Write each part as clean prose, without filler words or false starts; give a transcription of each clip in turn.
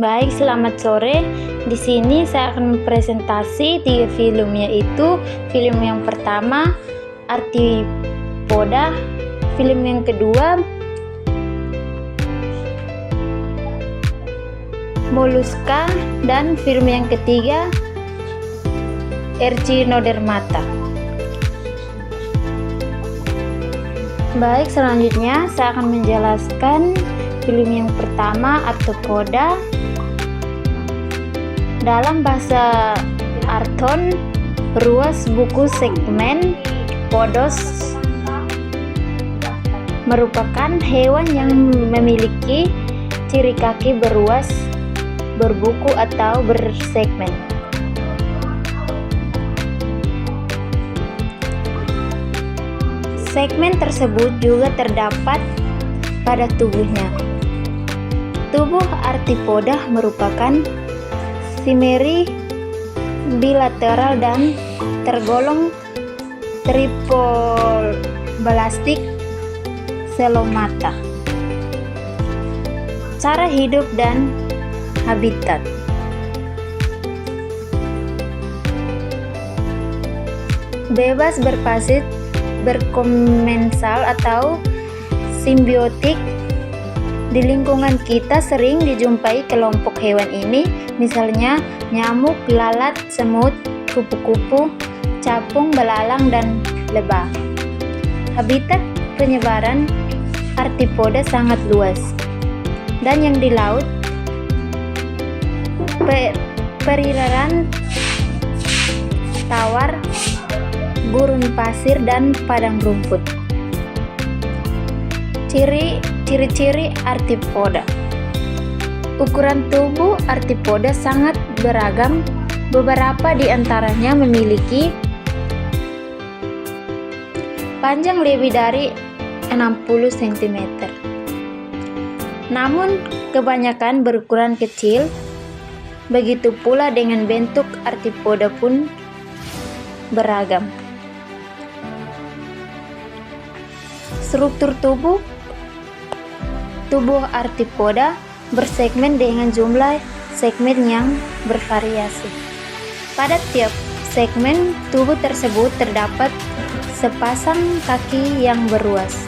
Baik, selamat sore. Di sini saya akan mempresentasi 3 film, yaitu film yang pertama Arthropoda, film yang kedua Mollusca, dan film yang ketiga Echinodermata. Baik, selanjutnya saya akan menjelaskan film yang pertama Arthropoda. Dalam bahasa Arthon, ruas buku segmen podos merupakan hewan yang memiliki ciri kaki beruas, berbuku atau bersegmen. Segmen tersebut juga terdapat pada tubuhnya. Tubuh Arthropoda merupakan simmetri bilateral dan tergolong triplobalastik coelomata. Cara hidup dan habitat. Bebas berpasit, berkomensal atau simbiotik. Di lingkungan kita sering dijumpai kelompok hewan ini, misalnya nyamuk, lalat, semut, kupu-kupu, capung, belalang, dan lebah. Habitat penyebaran Arthropoda sangat luas, dan yang di laut, perairan tawar, gurun pasir, dan padang rumput. Ciri-ciri Arthropoda. Ukuran tubuh Arthropoda sangat beragam. Beberapa di antaranya memiliki panjang lebih dari 60 cm. Namun kebanyakan berukuran kecil. Begitu pula dengan bentuk Arthropoda pun beragam. Struktur tubuh Arthropoda bersegmen dengan jumlah segmen yang bervariasi. Pada tiap segmen tubuh tersebut terdapat sepasang kaki yang beruas.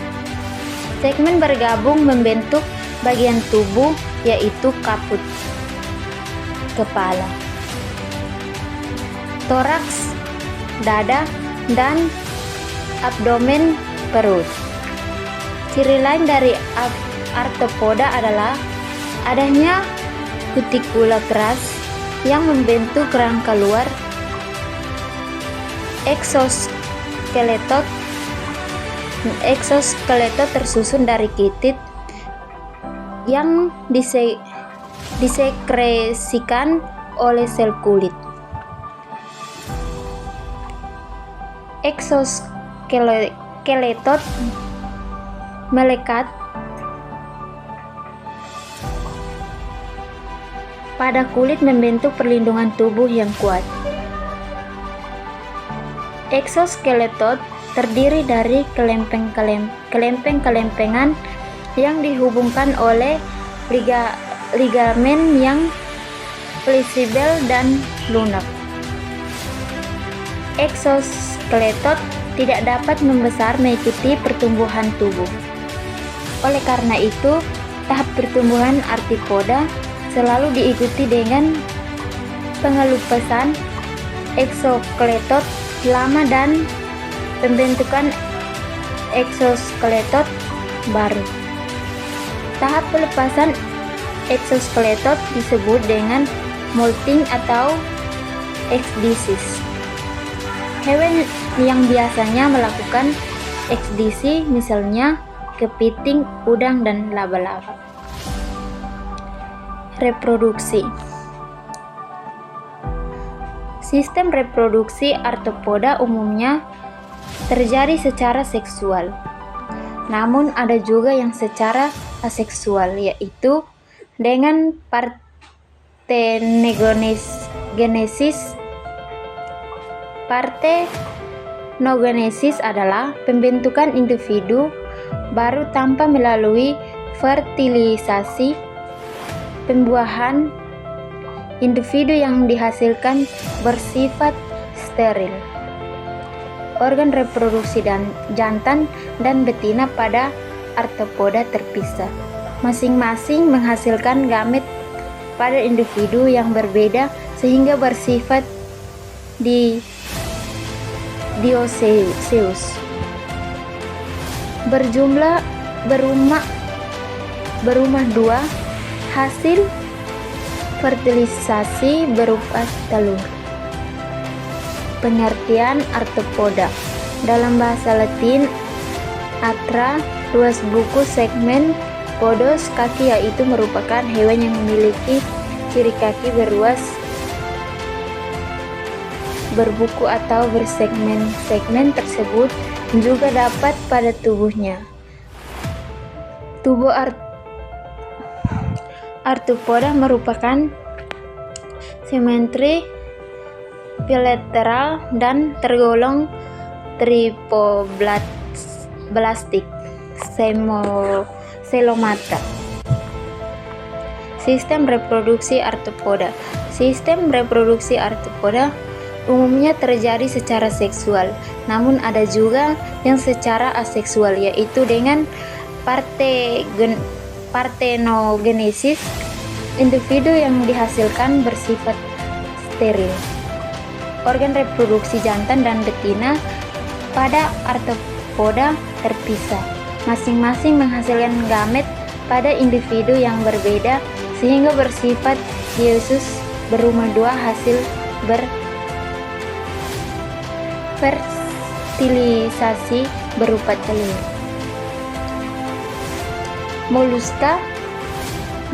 Segmen bergabung membentuk bagian tubuh, yaitu kaput, kepala, toraks, dada, dan abdomen, perut. Ciri lain dari Arthropoda adalah adanya kutikula keras yang membentuk rangka luar eksoskeleton tersusun dari kitit yang disekresikan oleh sel kulit. Eksoskeleton melekat pada kulit membentuk perlindungan tubuh yang kuat. Eksoskeleton terdiri dari kelempeng-kelempengan yang dihubungkan oleh ligamen yang fleksibel dan lunak. Eksoskeleton tidak dapat membesar mengikuti pertumbuhan tubuh. Oleh karena itu, tahap pertumbuhan Arthropoda selalu diikuti dengan pengelupasan eksoskeleton lama dan pembentukan eksoskeleton baru. Tahap pelepasan eksoskeleton disebut dengan molting atau ekdisis. Hewan yang biasanya melakukan ekdisi misalnya kepiting, udang, dan laba-laba. Reproduksi. Sistem reproduksi Arthropoda umumnya terjadi secara seksual. Namun ada juga yang secara aseksual, yaitu dengan partenogenesis. Partenogenesis adalah pembentukan individu baru tanpa melalui fertilisasi, pembuahan, Individu yang dihasilkan bersifat steril. Organ reproduksi jantan dan betina pada arthropoda terpisah. Masing-masing menghasilkan gamet pada individu yang berbeda sehingga bersifat dioecious. Berumah dua, hasil fertilisasi berupa telur. Pengertian arthropoda dalam bahasa Latin atra, luas buku segmen, podos kaki, yaitu merupakan hewan yang memiliki ciri kaki beruas, berbuku atau bersegmen. Segmen tersebut juga dapat pada tubuhnya. Tubuh arthropoda merupakan simetri bilateral dan tergolong tripoblastik selomata. Sistem reproduksi arthropoda. Sistem reproduksi arthropoda umumnya terjadi secara seksual, namun ada juga yang secara aseksual, yaitu dengan partenogenesis. Individu yang dihasilkan bersifat steril. Organ reproduksi jantan dan betina pada arthropoda terpisah. Masing-masing menghasilkan gamet pada individu yang berbeda sehingga bersifat dioecious. Berumah dua, hasil fertilisasi berupa telur.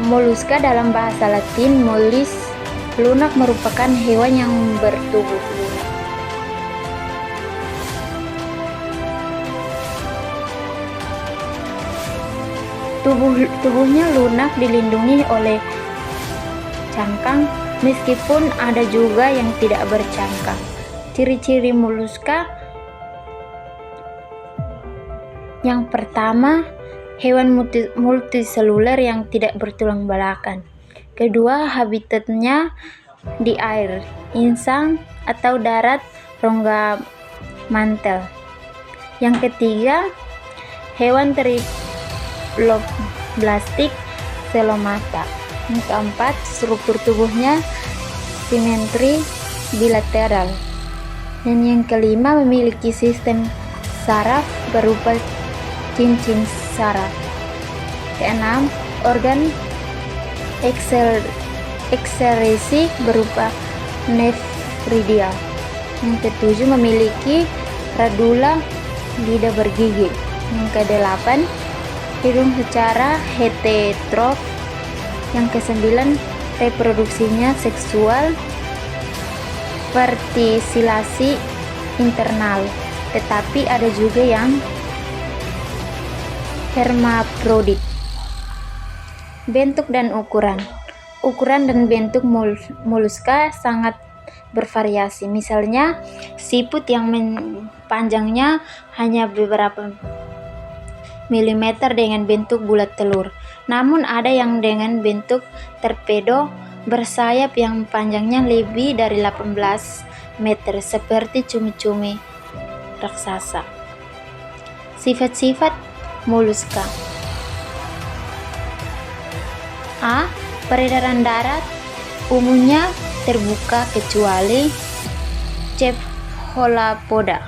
Moluska dalam bahasa Latin mollis. Lunak merupakan hewan yang bertubuh lunak. Tubuhnya lunak dilindungi oleh cangkang, meskipun ada juga yang tidak bercangkang. Ciri-ciri moluska. Yang pertama, hewan multiseluler yang tidak bertulang belakang. Kedua, habitatnya di air, insang atau darat, rongga mantel. Yang ketiga, hewan tripoblastik selomata. Yang keempat, struktur tubuhnya simetri bilateral. Dan yang kelima, memiliki sistem saraf berupa cincin saraf. Keenam, organ ekskresi berupa nefridia. Yang ketujuh, memiliki radula lidah bergigi. Yang kedelapan, hidung secara heterotrof. Yang kesembilan, reproduksinya seksual, fertilisasi internal, tetapi ada juga yang hermafrodit. Bentuk dan ukuran. Ukuran dan bentuk moluska sangat bervariasi. Misalnya, siput yang panjangnya hanya beberapa milimeter dengan bentuk bulat telur. Namun ada yang dengan bentuk torpedo bersayap yang panjangnya lebih dari 18 meter, seperti cumi-cumi raksasa. Sifat-sifat moluska. A. Peredaran darat umumnya terbuka kecuali cephalopoda.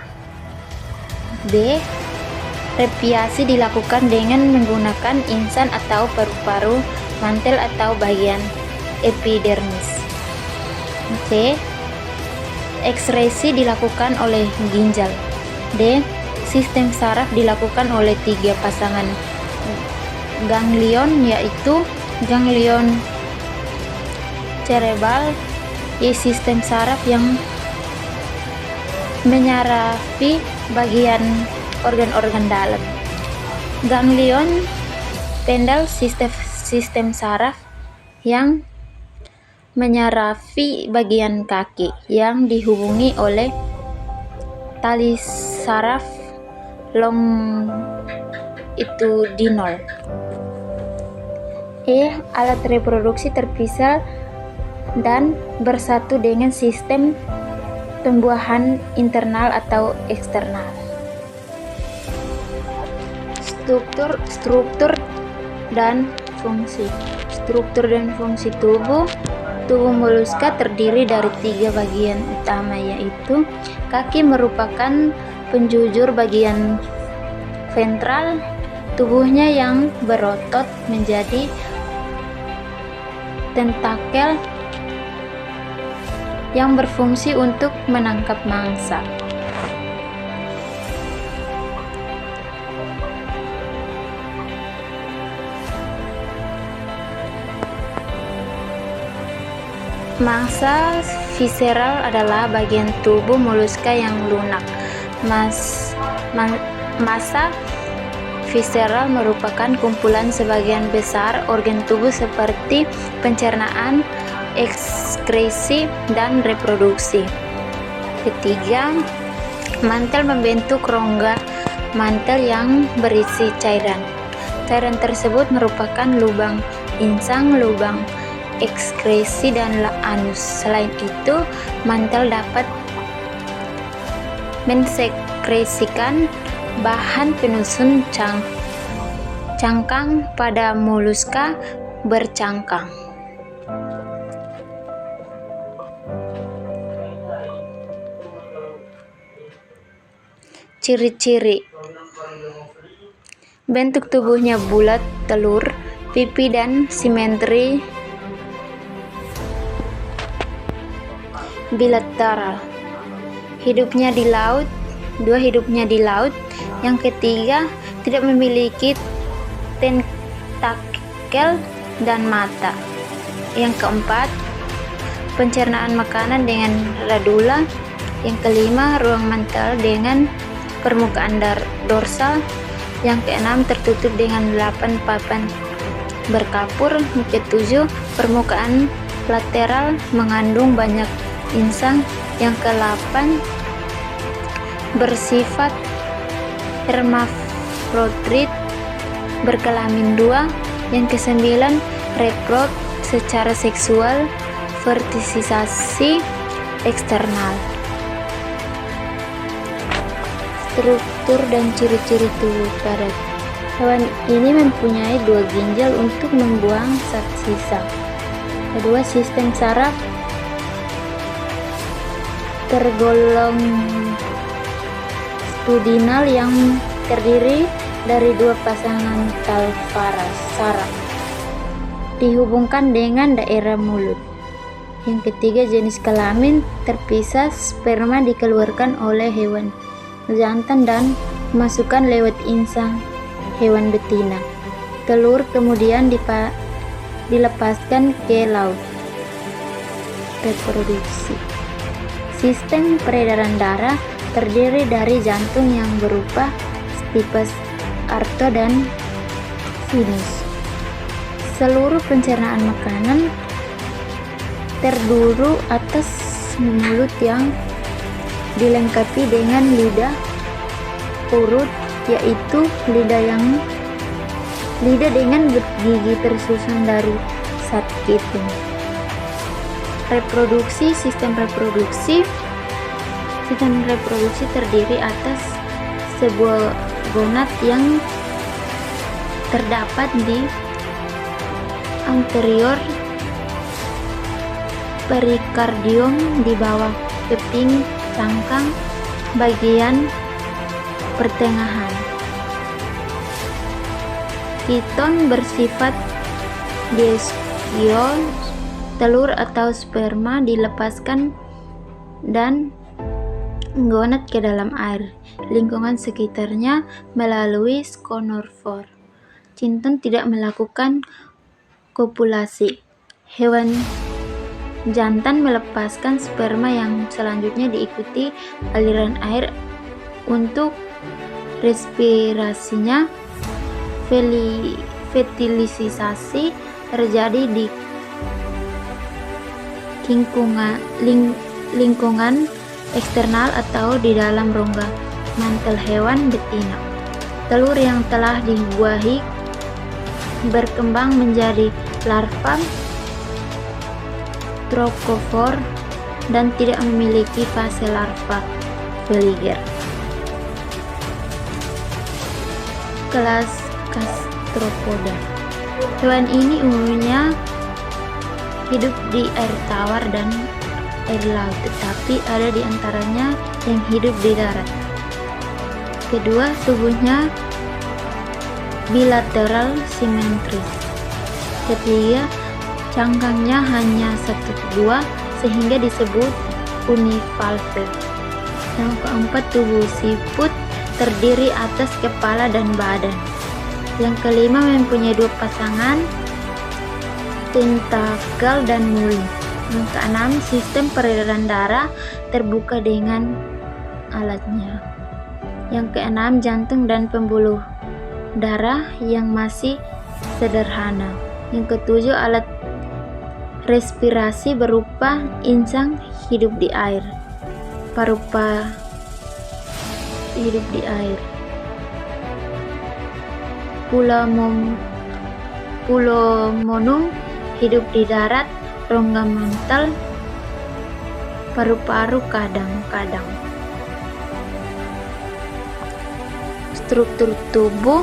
B. Repiasi dilakukan dengan menggunakan insang atau paru-paru, mantel atau bagian epidermis. C. Ekskresi dilakukan oleh ginjal. D. Sistem saraf dilakukan oleh 3 pasangan ganglion, yaitu ganglion cerebral, sistem saraf yang menyarafi bagian organ-organ dalam. Ganglion pendal, sistem saraf yang menyarafi bagian kaki yang dihubungi oleh tali saraf longitudinal. Alat reproduksi terpisah dan bersatu dengan sistem pembuahan internal atau eksternal. Struktur dan fungsi. Struktur dan fungsi tubuh. Tubuh moluska terdiri dari 3 bagian utama, yaitu kaki merupakan penjujur bagian ventral tubuhnya yang berotot menjadi tentakel yang berfungsi untuk menangkap mangsa. Mangsa visceral adalah bagian tubuh moluska yang lunak. Massa visceral merupakan kumpulan sebagian besar organ tubuh seperti pencernaan, ekskresi, dan reproduksi. Ketiga, mantel membentuk rongga mantel yang berisi cairan. Cairan tersebut merupakan lubang insang, lubang ekskresi, dan anus. Selain itu, mantel dapat mensekresikan bahan penyusun cangkang pada moluska bercangkang. Ciri-ciri: bentuk tubuhnya bulat, telur, pipi dan simetri bilateral. Hidupnya di laut. Hidupnya di laut. Yang ketiga, tidak memiliki tentakel dan mata. Yang keempat, pencernaan makanan dengan radula. Yang kelima, ruang mantel dengan permukaan dorsal. Yang keenam, tertutup dengan 8 papan berkapur. Yang ketujuh, permukaan lateral mengandung banyak insang. Yang ke-8, bersifat hermafrodit berkelamin 2. Yang ke-9, rekrut secara seksual, fertilisasi eksternal. Struktur dan ciri-ciri tubuh padat. Hewan ini mempunyai 2 ginjal untuk membuang zat sisa. Kedua, sistem saraf tergolong studinal yang terdiri dari 2 pasangan saraf dihubungkan dengan daerah mulut. Yang ketiga, jenis kelamin terpisah. Sperma dikeluarkan oleh hewan jantan dan dimasukkan lewat insang hewan betina. Telur kemudian dilepaskan ke laut. Reproduksi. Sistem peredaran darah terdiri dari jantung yang berupa stipes, arto, dan sinus. Seluruh pencernaan makanan terduru atas mulut yang dilengkapi dengan lidah urut, yaitu lidah dengan gigi tersusun dari zat ketung. Reproduksi. Sistem reproduksi terdiri atas sebuah gonad yang terdapat di anterior perikardium di bawah keping cangkang bagian pertengahan. Kiton bersifat diesios. Telur atau sperma dilepaskan dan gonad ke dalam air lingkungan sekitarnya melalui skonorfor. Cinton tidak melakukan kopulasi. Hewan jantan melepaskan sperma yang selanjutnya diikuti aliran air untuk respirasinya. Fertilisasi terjadi di lingkungan eksternal atau di dalam rongga mantel hewan betina. Telur yang telah dibuahi berkembang menjadi larva gastrophore dan tidak memiliki fase larva veliger. Kelas Gastropoda. Hewan ini umumnya hidup di air tawar dan air laut, tetapi ada di antaranya yang hidup di darat. Kedua, tubuhnya bilateral simetris. Ketiga, cangkangnya hanya 1-2 sehingga disebut univalve. Yang keempat, tubuh siput terdiri atas kepala dan badan. Yang kelima, mempunyai 2 pasangan tentakel dan mulut. Yang keenam, sistem peredaran darah terbuka dengan alatnya. Yang keenam, jantung dan pembuluh darah yang masih sederhana. Yang ketujuh, alat respirasi berupa insang hidup di air. Paru-paru hidup di air. Pulmonum hidup di darat. Rongga mantel paru-paru kadang-kadang. Struktur tubuh.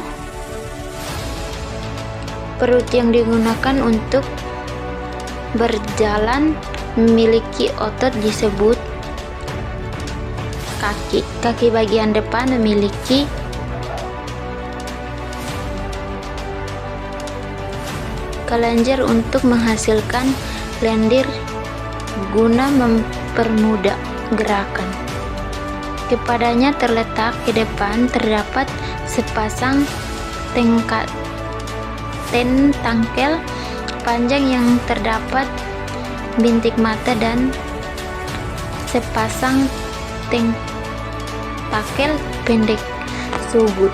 Perut yang digunakan untuk berjalan memiliki otot disebut kaki. Kaki bagian depan memiliki kelenjar untuk menghasilkan lendir guna mempermudah gerakan. Kepadanya terletak ke depan terdapat sepasang tentakel panjang yang terdapat bintik mata dan sepasang tentakel pendek subut.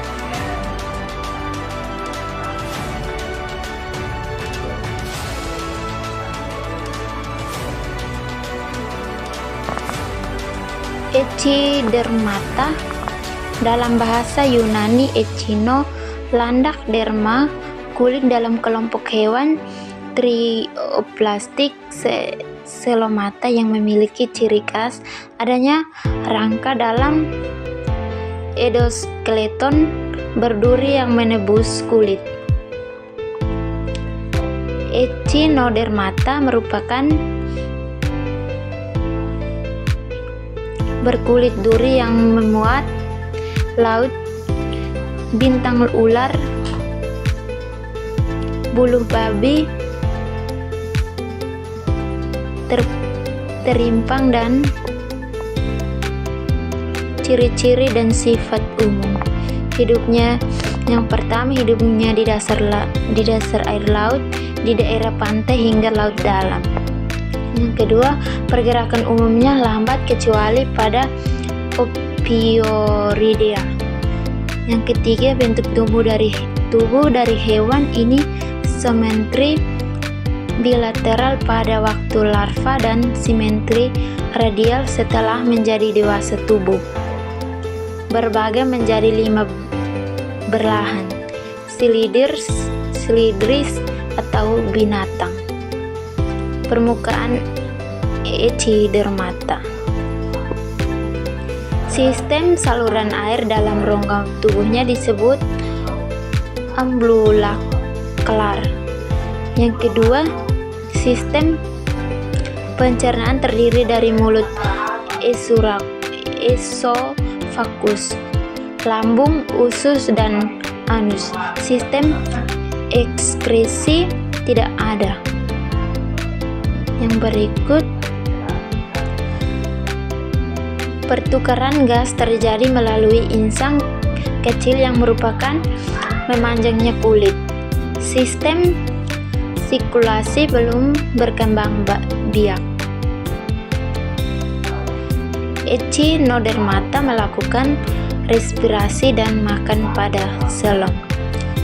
Echidermata, dalam bahasa Yunani echino, landak derma, kulit dalam kelompok hewan trioplastik selomata yang memiliki ciri khas adanya rangka dalam endoskeleton berduri yang menembus kulit. Echinodermata merupakan berkulit duri yang memuat laut, bintang ular, bulu babi, terimpang dan ciri-ciri dan sifat umum. Hidupnya yang pertama, hidupnya di dasar air laut, di daerah pantai hingga laut dalam. Yang kedua, pergerakan umumnya lambat kecuali pada Ophiuridea. Yang ketiga, bentuk tubuh dari hewan ini simetri bilateral pada waktu larva dan simetri radial setelah menjadi dewasa tubuh. Berbagi menjadi 5 belahan, silindris atau binatang. Permukaan echidermata. Sistem saluran air dalam rongga tubuhnya disebut ambulakral. Yang kedua, sistem pencernaan terdiri dari mulut esophagus, lambung, usus, dan anus. Sistem ekskresi tidak ada. Yang berikut, pertukaran gas terjadi melalui insang kecil yang merupakan memanjangnya kulit. Sistem sirkulasi belum berkembang biak. Echinodermata melakukan respirasi dan makan pada selom.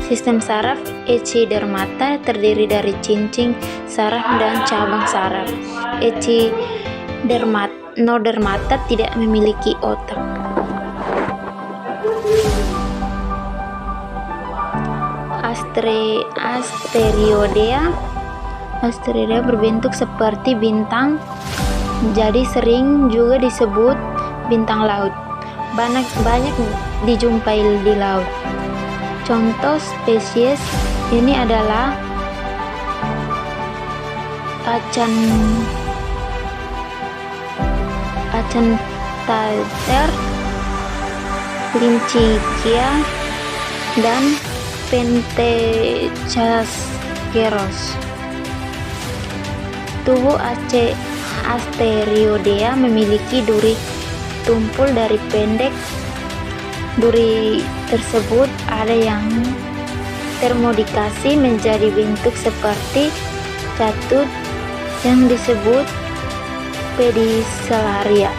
Sistem saraf echidermata terdiri dari cincin saraf dan cabang saraf. Echinodermata tidak memiliki otak. Asteroidea asteroida berbentuk seperti bintang, jadi sering juga disebut bintang laut. Banyak dijumpai di laut. Contoh spesies ini adalah Acanthacer, Lynchia, dan Penthecaskeros. Tubuh asteroidea memiliki duri tumpul dari pendek. Duri tersebut ada yang termodifikasi menjadi bentuk seperti catut yang disebut pedicelaria.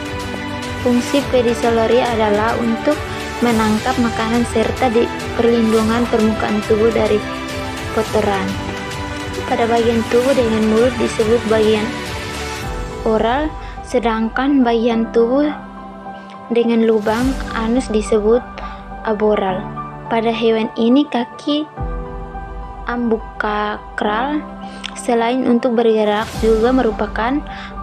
Fungsi pedicelaria adalah untuk menangkap makanan serta di perlindungan permukaan tubuh dari kotoran. Pada bagian tubuh dengan mulut disebut bagian oral, sedangkan bagian tubuh dengan lubang anus disebut aboral. Pada hewan ini kaki ambulakral selain untuk bergerak juga merupakan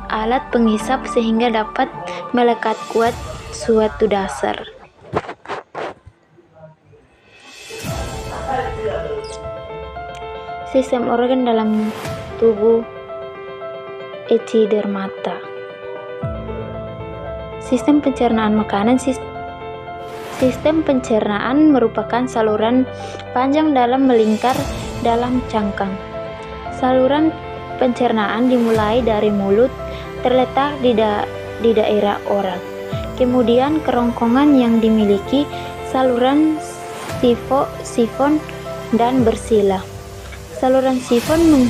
alat penghisap sehingga dapat melekat kuat suatu dasar. Sistem organ dalam tubuh Echinodermata. Sistem pencernaan makanan. Sistem pencernaan merupakan saluran panjang dalam melingkar dalam cangkang. Saluran pencernaan dimulai dari mulut, terletak di daerah oral. Kemudian kerongkongan yang dimiliki saluran sifon dan bersila. Saluran sifon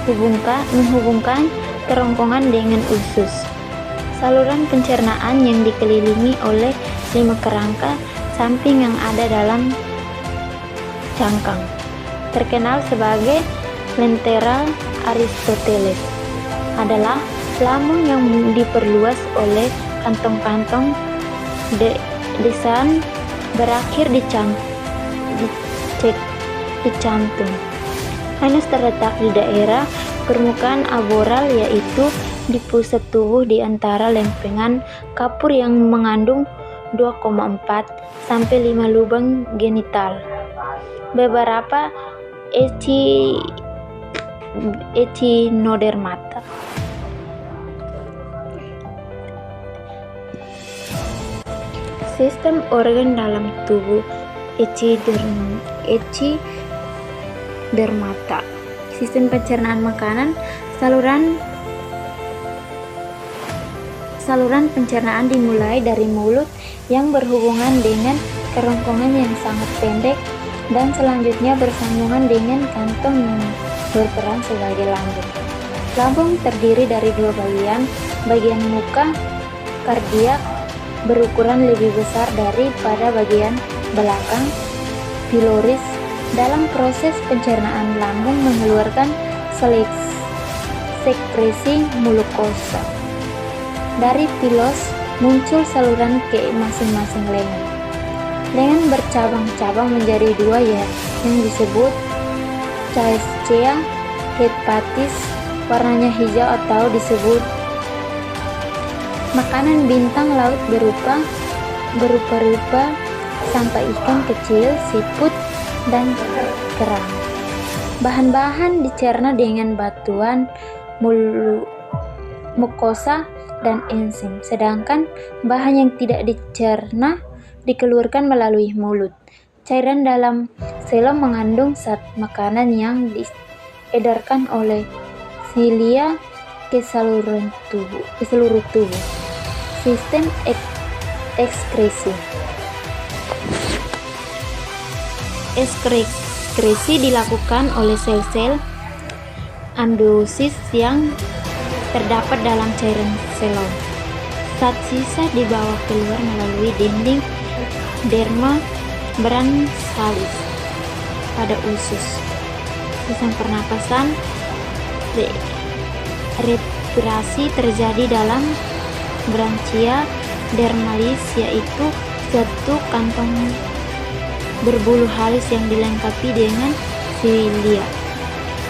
menghubungkan kerongkongan dengan usus. Saluran pencernaan yang dikelilingi oleh 5 kerangka samping yang ada dalam cangkang, terkenal sebagai lentera Aristoteles, adalah lambung yang diperluas oleh kantong-kantong desan berakhir di jantung. Anus terletak di daerah permukaan aboral, yaitu di pusat tubuh di antara lempengan kapur yang mengandung 2,4 sampai 5 lubang genital. Beberapa Echinodermata. Sistem organ dalam tubuh Echinodermata. Sistem pencernaan makanan. Saluran pencernaan dimulai dari mulut yang berhubungan dengan kerongkongan yang sangat pendek dan selanjutnya bersambungan dengan kantong yang berperan sebagai lambung. Lambung terdiri dari 2 bagian. Bagian muka kardiak berukuran lebih besar daripada bagian belakang piloris. Dalam proses pencernaan, lambung mengeluarkan sekresi glukosa. Dari pilos muncul saluran ke masing-masing lengan. Lengan bercabang-cabang menjadi 2 yang disebut Chaischea hepatis, warnanya hijau atau disebut makanan bintang laut berupa sampah ikan kecil, siput, dan kerang. Bahan-bahan dicerna dengan bantuan mukosa dan enzim, sedangkan bahan yang tidak dicerna dikeluarkan melalui mulut. Cairan dalam selom mengandung zat makanan yang diedarkan oleh silia ke seluruh tubuh. Sistem ekskresi. Ekskresi dilakukan oleh sel-sel ambeosis yang terdapat dalam cairan selom. Zat sisa dibawa keluar melalui dinding derma branchialis pada usus. Sistem pernapasan. Respirasi terjadi dalam branchia dermalis, yaitu suatu kantong berbulu halus yang dilengkapi dengan silia.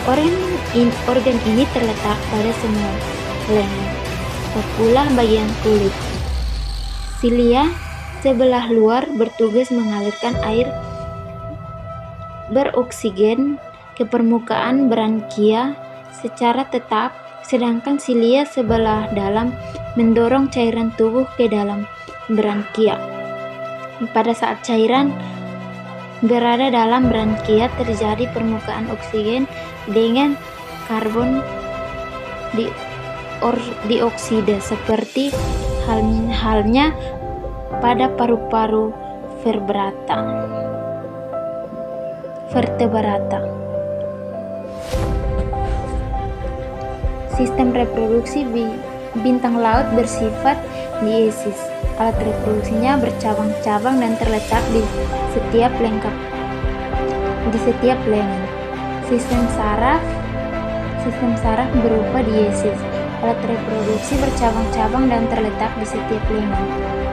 Organ ini terletak pada semua lengan, pula bagian kulit. Silia sebelah luar bertugas mengalirkan air beroksigen ke permukaan brankia secara tetap, sedangkan silia sebelah dalam mendorong cairan tubuh ke dalam brankia. Pada saat cairan berada dalam brankia, terjadi permukaan oksigen dengan karbon dioksida seperti halnya pada paru-paru vertebrata. Sistem reproduksi bintang laut bersifat diesis. Alat reproduksinya bercabang-cabang dan terletak di setiap lengan. Sistem saraf berupa diesis. Alat reproduksi bercabang-cabang dan terletak di setiap lengan.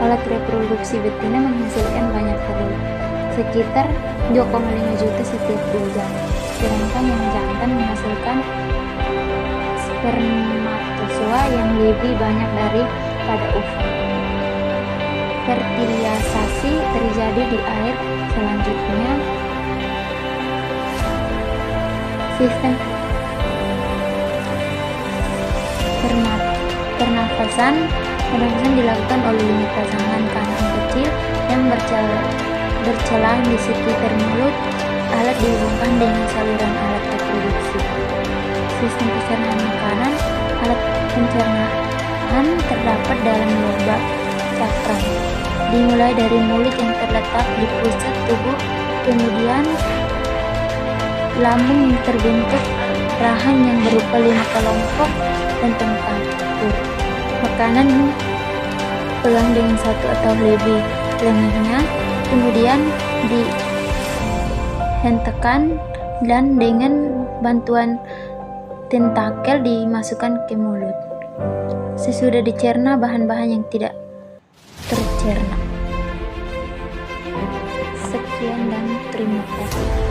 Alat reproduksi betina menghasilkan banyak telur, sekitar 2,5 juta setiap bulan, sedangkan yang jantan menghasilkan spermatozoa yang lebih banyak daripada ovum. Fertilisasi terjadi di air. Selanjutnya, sistem pernafasan dilakukan oleh 5 pasangan kandang kecil yang bercelang di sekitar mulut. Alat dihubungkan dengan saluran alat reproduksi. Sistem pencernaan makanan. Alat pencernaan terdapat dalam lobak cakram, dimulai dari mulut yang terletak di pusat tubuh, kemudian lambung yang terbentuk rahang yang berupa 5 kelompok dan tempur. Makanan pegang dengan 1 atau lebih lengannya, kemudian dihentakkan dan dengan bantuan tentakel dimasukkan ke mulut. Sesudah dicerna bahan-bahan yang tidak tercerna. Sekian dan terima kasih.